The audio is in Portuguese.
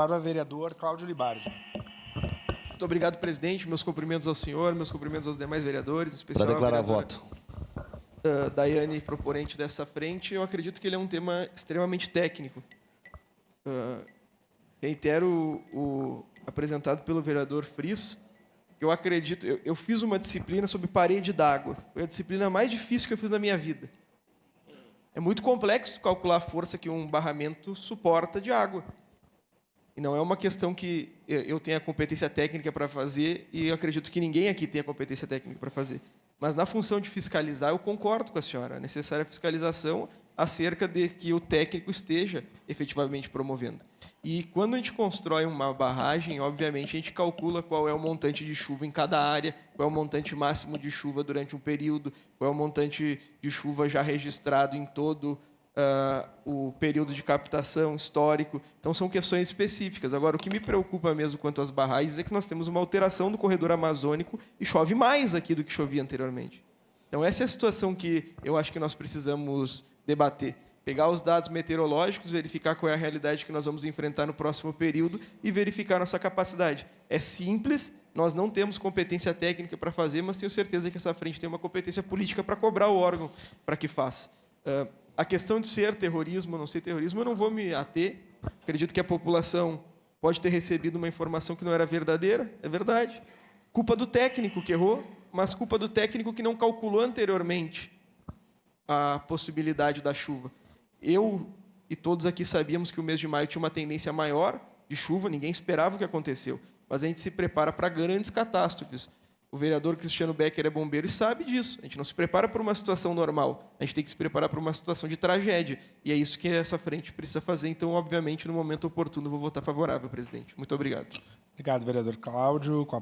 Para o vereador Cláudio Libardi. Muito obrigado, presidente. Meus cumprimentos ao senhor, meus cumprimentos aos demais vereadores, em especial Para declarar à vereadora voto. Daiane, proponente dessa frente. Eu acredito que ele é um tema extremamente técnico. Reitero o apresentado pelo vereador Friis, que eu acredito... Eu fiz uma disciplina sobre parede d'água. Foi a disciplina mais difícil que eu fiz na minha vida. É muito complexo calcular a força que um barramento suporta de água. E não é uma questão que eu tenha competência técnica para fazer, e eu acredito que ninguém aqui tenha competência técnica para fazer. Mas, na função de fiscalizar, eu concordo com a senhora. É necessária a fiscalização acerca de que o técnico esteja efetivamente promovendo. E, quando a gente constrói uma barragem, obviamente, a gente calcula qual é o montante de chuva em cada área, qual é o montante máximo de chuva durante um período, qual é o montante de chuva já registrado em todo o período de captação histórico. Então, são questões específicas. Agora, o que me preocupa mesmo quanto às barragens é que nós temos uma alteração do corredor amazônico e chove mais aqui do que chovia anteriormente. Então, essa é a situação que eu acho que nós precisamos debater. Pegar os dados meteorológicos, verificar qual é a realidade que nós vamos enfrentar no próximo período e verificar nossa capacidade. É simples, nós não temos competência técnica para fazer, mas tenho certeza que essa frente tem uma competência política para cobrar o órgão para que faça. A questão de ser terrorismo ou não ser terrorismo, eu não vou me ater. Acredito que a população pode ter recebido uma informação que não era verdadeira, é verdade. Culpa do técnico que errou, mas culpa do técnico que não calculou anteriormente a possibilidade da chuva. Eu e todos aqui sabíamos que o mês de maio tinha uma tendência maior de chuva, ninguém esperava o que aconteceu, mas a gente se prepara para grandes catástrofes. O vereador Cristiano Becker é bombeiro e sabe disso. A gente não se prepara para uma situação normal. A gente tem que se preparar para uma situação de tragédia. E é isso que essa frente precisa fazer. Então, obviamente, no momento oportuno, eu vou votar favorável, presidente. Muito obrigado. Obrigado, vereador Cláudio. Com a